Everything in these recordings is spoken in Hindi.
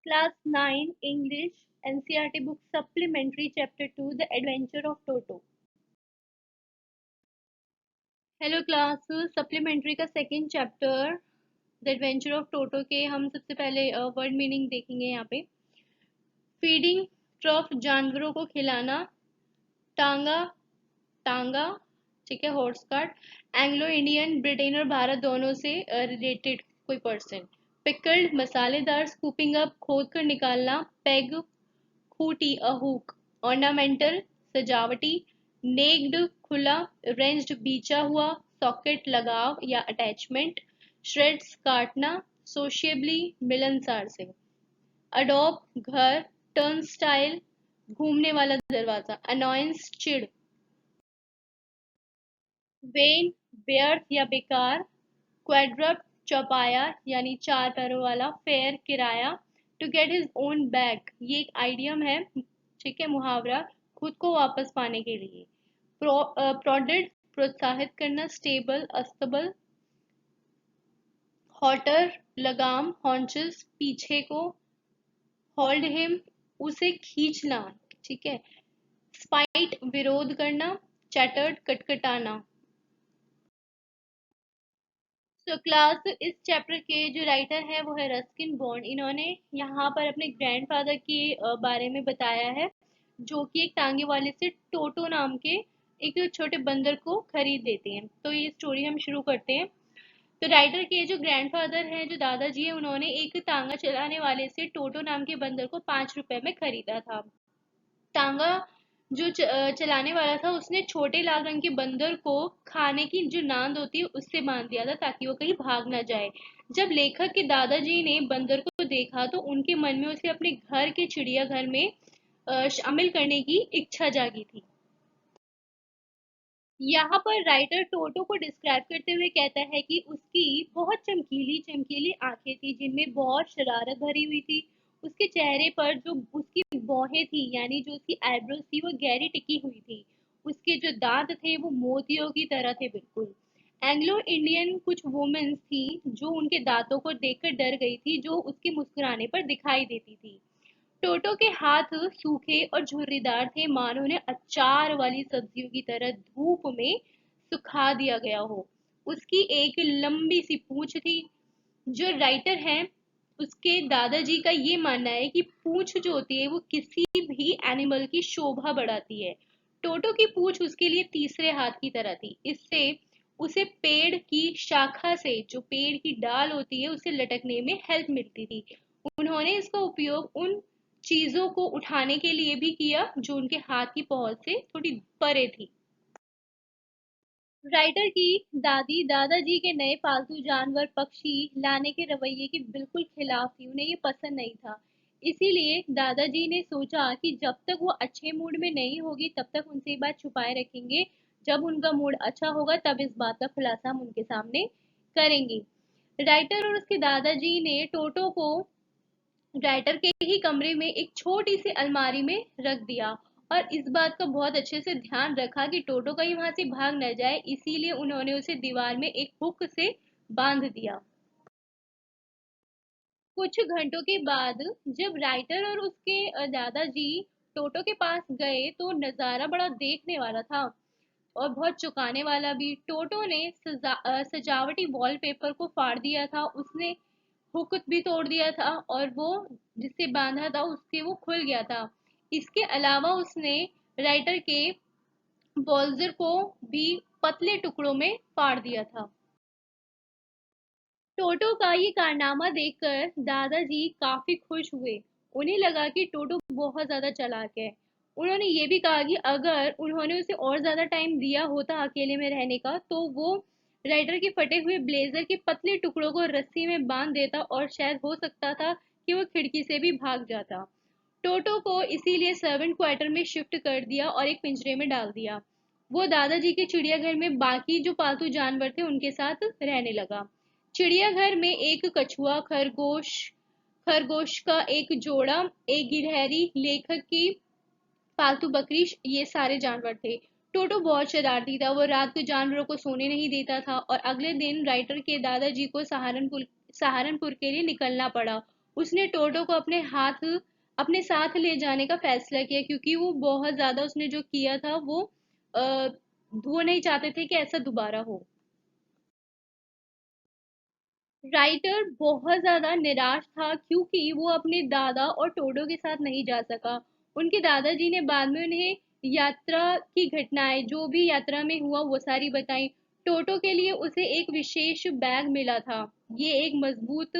Class 9 English NCERT book supplementary chapter 2 The Adventure of Toto. Hello class supplementary का second chapter the adventure of Toto के हम सबसे पहले वर्ड मीनिंग देखेंगे यहाँ पे। फीडिंग ट्रफ जानवरों को खिलाना, टांगा टांगा ठीक है, horse cart, Anglo Indian Britain और भारत दोनों से रिलेटेड कोई पर्सन, पिकल्ड मसालेदार, स्कूपिंग अप खोद कर निकालना, peg Khunti a hook, ornamental सजावटी, नेक्ड खुला, रेंज्ड बीचा हुआ, सॉकेट लगाव या अटैचमेंट, श्रेड्स काटना, सोशियबली मिलनसार से, अडोब घर, टर्न स्टाइल घूमने वाला दरवाजा, अनॉयंस चिड़, वेन व्यर्थ या बेकार, क्वाड्रप्ट चौपाया यानी चार पैरों वाला, फेयर किराया, to get his own back ये एक आइडियम है, ठीक है, मुहावरा, खुद को वापस पाने के लिए, प्रोडेड प्रोत्साहित करना, स्टेबल अस्तबल, हॉटर लगाम, हॉन्चेस पीछे को, होल्ड हिम उसे खींचना, ठीक है, स्पाइट विरोध करना, चैटर्ड कटकटाना। तो क्लास इस चैप्टर के जो राइटर है वो है रस्किन बॉन्ड। इन्होंने यहाँ पर अपने ग्रैंडफादर के बारे में बताया है, जो कि एक टांगे वाले से टोटो नाम के एक छोटे बंदर को खरीद देते हैं। तो ये स्टोरी हम शुरू करते हैं। तो राइटर के जो ग्रैंडफादर हैं, जो दादाजी हैं, उन्होंने एक टांगा चलाने वाले से टोटो नाम के बंदर को 5 रुपए में खरीदा था। टांगा जो चलाने वाला था, उसने छोटे लाल रंग के बंदर को खाने की जो नांद होती है उससे बांध दिया था, ताकि वो कहीं भाग ना जाए। जब लेखक के दादाजी ने बंदर को देखा तो उनके मन में उसे अपने घर के चिड़ियाघर में शामिल करने की इच्छा जागी थी। यहाँ पर राइटर टोटो को डिस्क्राइब करते हुए कहता है कि उसकी बहुत चमकीली चमकीली आंखें थी, जिनमें बहुत शरारत भरी हुई थी। उसके चेहरे पर जो उसकी भौहें थी, यानी जो उसकी आईब्रोज थी, वो गहरी टिकी हुई थी। उसके जो दांत थे वो मोतियों की तरह थे बिल्कुल। एंग्लो इंडियन कुछ वुमेन्स थी जो उनके दांतों को देखकर डर गई थी, जो उसके मुस्कुराने पर दिखाई देती थी। टोटो के हाथ सूखे और झुर्रीदार थे, मानो उन्हें अचार वाली सब्जियों की तरह धूप में सुखा दिया गया हो। उसकी एक लंबी सी पूंछ थी। जो राइटर है, उसके दादाजी का ये मानना है कि पूंछ जो होती है वो किसी भी एनिमल की शोभा बढ़ाती है। टोटो की पूंछ उसके लिए तीसरे हाथ की तरह थी। इससे उसे पेड़ की शाखा से, जो पेड़ की डाल होती है, उसे लटकने में हेल्प मिलती थी। उन्होंने इसका उपयोग उन चीजों को उठाने के लिए भी किया जो उनके हाथ की पहुंच से थोड़ी परे थी। राइटर की दादी दादाजी के नए पालतू जानवर पक्षी लाने के रवैये के बिल्कुल खिलाफ थी। उन्हें ये पसंद नहीं था। इसीलिए दादाजी ने सोचा कि जब तक वो अच्छे मूड में नहीं होगी तब तक उनसे ये बात छुपाए रखेंगे। जब उनका मूड अच्छा होगा तब इस बात का खुलासा हम उनके सामने करेंगे। राइटर और उसके दादाजी ने टोटो को राइटर के ही कमरे में एक छोटी सी अलमारी में रख दिया, और इस बात का बहुत अच्छे से ध्यान रखा कि टोटो कहीं वहां से भाग न जाए। इसीलिए उन्होंने उसे दीवार में एक हुक से बांध दिया। कुछ घंटों के बाद जब राइटर और उसके दादाजी टोटो के पास गए तो नजारा बड़ा देखने वाला था और बहुत चौंकाने वाला भी। टोटो ने सजावटी वॉलपेपर को फाड़ दिया था। उसने हुक भी तोड़ दिया था और वो जिससे बांधा था उसके वो खुल गया था। इसके अलावा उसने राइटर के बॉल्जर को भी पतले टुकड़ों में फाड़ दिया था। टोटो का ये कारनामा देखकर दादाजी काफी खुश हुए। उन्हें लगा कि टोटो बहुत ज्यादा चालाक है। उन्होंने ये भी कहा कि अगर उन्होंने उसे और ज्यादा टाइम दिया होता अकेले में रहने का, तो वो राइडर के फटे हुए ब्लेजर के पतले टुकड़ों को रस्सी में बांध देता और शायद हो सकता था कि वो खिड़की से भी भाग जाता। टोटो को इसीलिए सर्वेंट क्वार्टर में शिफ्ट कर दिया और एक पिंजरे में डाल दिया। वो दादाजी के चिड़ियाघर में बाकी जो पालतू जानवर थे उनके साथ रहने लगा। चिड़ियाघर में एक कछुआ, खरगोश खरगोश का एक जोड़ा, एक गिलहरी, लेखक की पालतू बकरी, ये सारे जानवर थे। टोटो बहुत शरारती था। वो रात को जानवरों को सोने नहीं देता था और अगले दिन राइटर के दादाजी को सहारनपुर सहारनपुर के लिए निकलना पड़ा। उसने टोटो को अपने साथ ले जाने का फैसला किया, क्योंकि वो बहुत ज्यादा उसने जो किया था आ, वो नहीं चाहते थे कि ऐसा दोबारा हो। राइटर बहुत ज्यादा निराश था, क्योंकि वो अपने दादा और टोडो के साथ नहीं जा सका। उनके दादाजी ने बाद में उन्हें यात्रा की घटनाएं, जो भी यात्रा में हुआ, वो सारी बताई। टोटो के लिए उसे एक विशेष बैग मिला था। ये एक मजबूत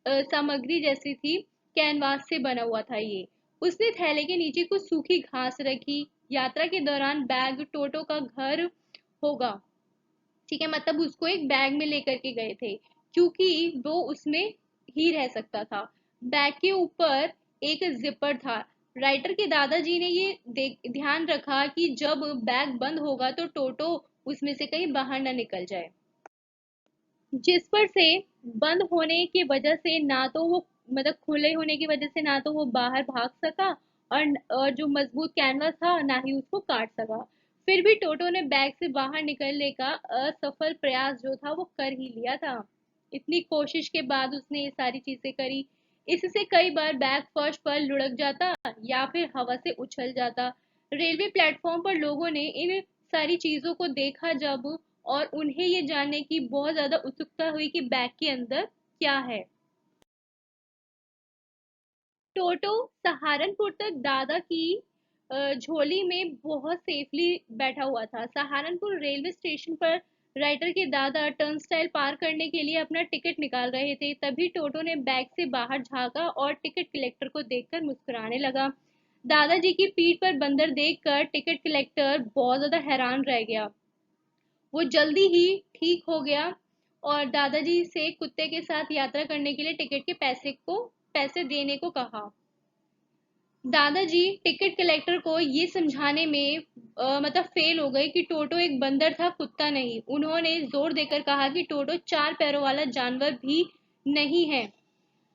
सामग्री जैसी थी, कैनवास से बना हुआ था ये। उसने थैले के नीचे कुछ सूखी घास रखी। यात्रा के दौरान बैग टोटो का घर होगा, ठीक है, मतलब उसको एक बैग में लेकर के गए थे, क्योंकि वो उसमें ही रह सकता था। बैग के ऊपर एक जिपर था। राइटर के दादाजी ने ये ध्यान रखा कि जब बैग बंद होगा तो टोटो उसमें से कहीं बाहर ना निकल जाए। जिस पर से बंद होने की वजह से ना तो वो, मतलब खुले होने की वजह से ना तो वो बाहर भाग सका, और जो मजबूत कैनवास था ना ही उसको काट सका। फिर भी टोटो ने बैग से बाहर निकलने का असफल प्रयास जो था वो कर ही लिया था। इतनी कोशिश के बाद उसने ये सारी चीजें करी। इससे कई बार बैग फर्श पर लुढ़क जाता या फिर हवा से उछल जाता। रेलवे प्लेटफॉर्म पर लोगों ने इन सारी चीजों को देखा जब, और उन्हें ये जानने की बहुत ज्यादा उत्सुकता हुई कि बैग के अंदर क्या है। टोटो सहारनपुर तक दादा की झोली में बहुत सेफली बैठा हुआ था। सहारनपुर रेलवे स्टेशन पर राइटर के दादा टर्नस्टाइल पार करने के लिए अपना टिकट निकाल रहे थे। तभी टोटो ने बैग से बाहर झांका और टिकट कलेक्टर को देखकर मुस्कुराने लगा। दादाजी की पीठ पर बंदर देखकर टिकट कलेक्टर बहुत ज्यादा हैरान रह गया। वो जल्दी ही ठीक हो गया और दादाजी से कुत्ते के साथ यात्रा करने के लिए टिकट के पैसे देने को कहा। दादाजी टिकट कलेक्टर को ये समझाने में मतलब फेल हो गए कि टोटो एक बंदर था, कुत्ता नहीं। उन्होंने जोर देकर कहा कि टोटो चार पैरों वाला जानवर भी नहीं है।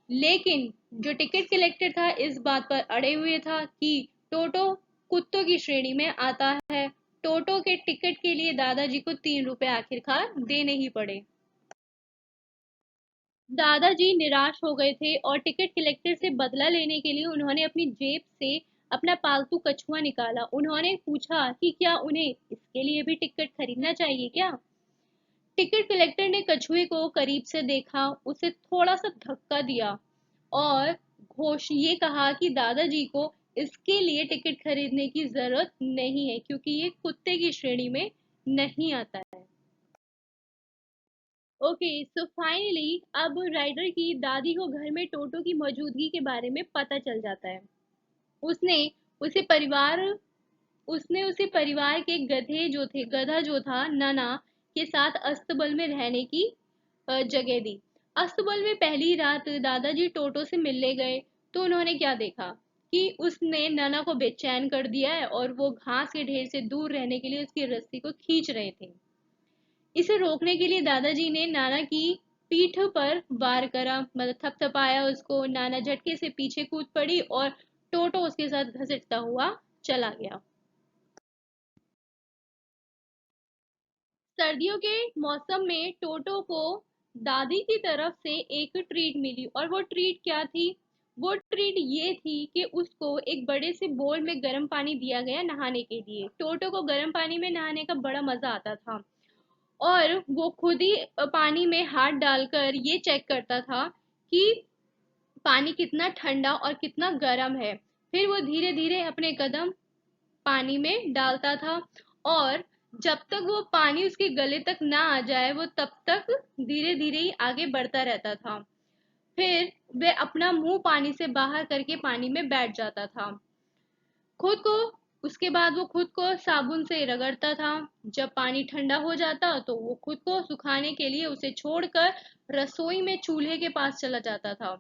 लेकिन जो टिकट कलेक्टर था इस बात पर अड़े हुए था कि टोटो कुत्तों की श्रेणी में आता है। टोटो के टिकट के लिए दादाजी को 3 रुपए आखिरकार देने ही पड़े। दादाजी निराश हो गए थे और टिकट कलेक्टर से बदला लेने के लिए उन्होंने अपनी जेब से अपना पालतू कछुआ निकाला। उन्होंने पूछा कि क्या उन्हें इसके लिए भी टिकट खरीदना चाहिए क्या। टिकट कलेक्टर ने कछुए को करीब से देखा, उसे थोड़ा सा धक्का दिया और घोष ये कहा कि दादाजी को इसके लिए टिकट खरीदने की जरूरत नहीं है, क्योंकि ये कुत्ते की श्रेणी में नहीं आता है। ओके, सो फाइनली अब राइडर की दादी को घर में टोटो की मौजूदगी के बारे में पता चल जाता है। उसने उसे परिवार उसने उसे परिवार के गधा जो था नना के साथ अस्तबल में रहने की जगह दी। अस्तबल में पहली रात दादाजी टोटो से मिलने गए तो उन्होंने क्या देखा कि उसने नना को बेचैन कर दिया है और वो घास के ढेर से दूर रहने के लिए उसकी रस्सी को खींच रहे थे। इसे रोकने के लिए दादाजी ने नाना की पीठ पर वार करा, मतलब थपथपाया उसको। नाना झटके से पीछे कूद पड़ी और टोटो उसके साथ घसीटता हुआ चला गया। सर्दियों के मौसम में टोटो को दादी की तरफ से एक ट्रीट मिली, और वो ट्रीट क्या थी? वो ट्रीट ये थी कि उसको एक बड़े से बोल में गर्म पानी दिया गया नहाने के लिए। टोटो को गर्म पानी में नहाने का बड़ा मजा आता था, और वो खुद ही पानी में हाथ डालकर ये चेक करता था कि पानी कितना ठंडा और कितना गर्म है। फिर वो धीरे धीरे अपने कदम पानी में डालता था, और जब तक वो पानी उसके गले तक ना आ जाए वो तब तक धीरे धीरे ही आगे बढ़ता रहता था। फिर वह अपना मुंह पानी से बाहर करके पानी में बैठ जाता था। खुद को उसके बाद वो खुद को साबुन से रगड़ता था। जब पानी ठंडा हो जाता तो वो खुद को सुखाने के लिए उसे छोड़कर रसोई में चूल्हे के पास चला जाता था।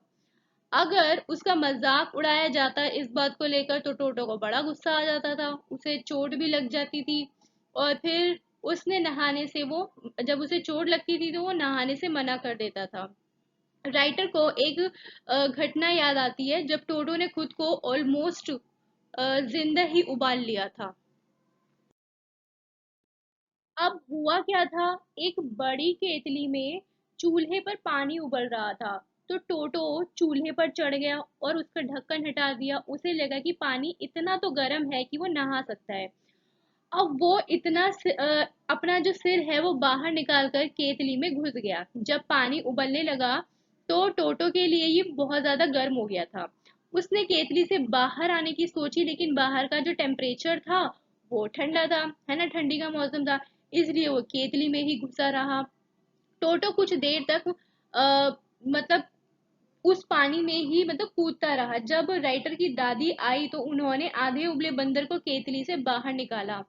अगर उसका मजाक उड़ाया जाता इस बात को लेकर तो टोटो को बड़ा गुस्सा आ जाता था, उसे चोट भी लग जाती थी। और फिर उसने नहाने से वो जब उसे चोट लगती थी तो वो नहाने से मना कर देता था। राइटर को एक घटना याद आती है जब टोटो ने खुद को ऑलमोस्ट जिंदा ही उबाल लिया था। अब हुआ क्या था, एक बड़ी केतली में चूल्हे पर पानी उबल रहा था। तो टोटो चूल्हे पर चढ़ गया और उसका ढक्कन हटा दिया। उसे लगा कि पानी इतना तो गर्म है कि वो नहा सकता है। अब वो अपना जो सिर है वो बाहर निकाल कर केतली में घुस गया। जब पानी उबलने लगा तो टोटो के लिए ये बहुत ज्यादा गर्म हो गया था। उसने केतली से बाहर आने की सोची, लेकिन बाहर का जो टेम्परेचर था वो ठंडा था, है ना, ठंडी का मौसम था, इसलिए वो केतली में ही घुसा रहा। टोटो कुछ देर तक मतलब उस पानी में ही मतलब कूदता रहा। जब राइटर की दादी आई तो उन्होंने आधे उबले बंदर को केतली से बाहर निकाला।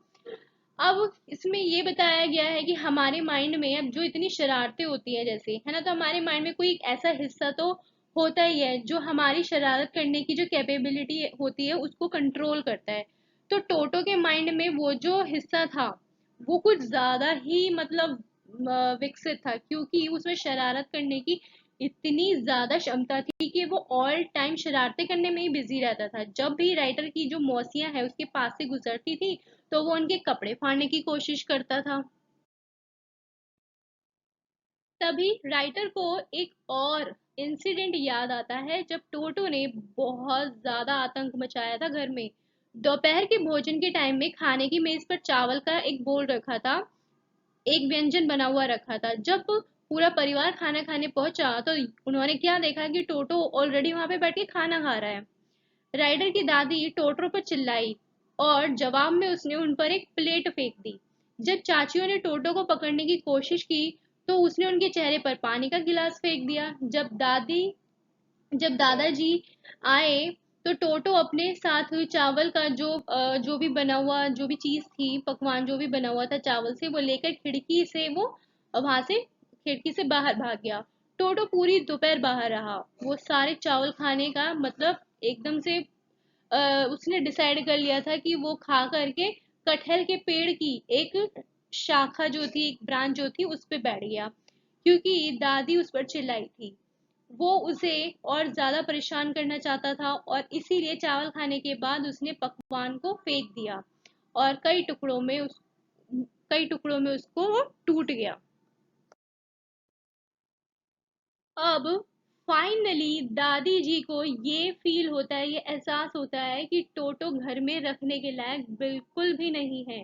अब इसमें ये बताया गया है कि हमारे माइंड में अब जो इतनी शरारतें होती है जैसे, है ना, तो हमारे माइंड में कोई एक ऐसा हिस्सा तो होता ही है जो हमारी शरारत करने की जो कैपेबिलिटी होती है उसको कंट्रोल करता है। तो टोटो के माइंड में वो जो हिस्सा था वो कुछ ज्यादा ही मतलब विकसित था, क्योंकि उसमें शरारत करने की इतनी ज्यादा क्षमता थी कि वो ऑल टाइम शरारतें करने में ही बिजी रहता था। जब भी राइटर की जो मौसियां है उसके पास से गुजरती थी तो वो उनके कपड़े फाड़ने की कोशिश करता था। तभी राइटर को एक और इंसिडेंट याद आता है जब टोटो ने बहुत ज्यादा आतंक मचाया था घर में। दोपहर के भोजन के टाइम में खाने की मेज पर चावल का एक बोल रखा था, एक व्यंजन बना हुआ रखा था। जब पूरा परिवार खाना खाने पहुंचा तो उन्होंने क्या देखा कि टोटो ऑलरेडी वहां पे बैठ के खाना खा रहा है। राइडर की दादी टोटो पर चिल्लाई और जवाब में उसने उन पर एक प्लेट फेंक दी। जब चाचियों ने टोटो को पकड़ने की कोशिश की तो उसने उनके चेहरे पर पानी का गिलास फेंक दिया। जब दादाजी आए तो टोटो अपने साथ चावल का जो भी बना हुआ जो भी चीज थी, पकवान जो भी बना हुआ था चावल से, वो लेकर वो वहां से खिड़की से बाहर भाग गया। टोटो पूरी दोपहर बाहर रहा। वो सारे चावल खाने का मतलब एकदम से उसने डिसाइड कर लिया था कि वो खा करके कटहल के पेड़ की एक शाखा जो थी, एक ब्रांच जो थी, उस पे बैठ गया, क्योंकि दादी उस पर चिल्लाई थी। वो उसे और ज्यादा परेशान करना चाहता था और इसीलिए चावल खाने के बाद उसने पकवान को फेंक दिया और कई टुकड़ों में उसको वो टूट गया। अब फाइनली दादी जी को ये फील होता है, ये एहसास होता है कि टोटो घर में रखने के लायक बिल्कुल भी नहीं है।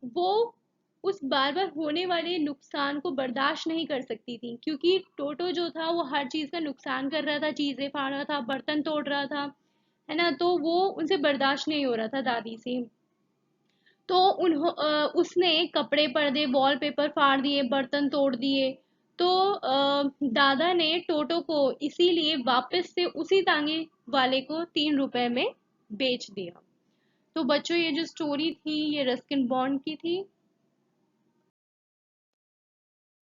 वो उस बार बार होने वाले नुकसान को बर्दाश्त नहीं कर सकती थी, क्योंकि टोटो जो था वो हर चीज का नुकसान कर रहा था, चीजें फाड़ रहा था, बर्तन तोड़ रहा था, है ना, तो वो उनसे बर्दाश्त नहीं हो रहा था दादी से। तो उसने कपड़े, पर्दे, वॉलपेपर फाड़ दिए, बर्तन तोड़ दिए। तो दादा ने टोटो को इसीलिए वापस से उसी तांगे वाले को 3 रुपए में बेच दिया। तो बच्चों, ये जो स्टोरी थी ये रस्किन बॉन्ड की थी।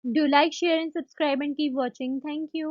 Do like, share and subscribe and keep watching. Thank you.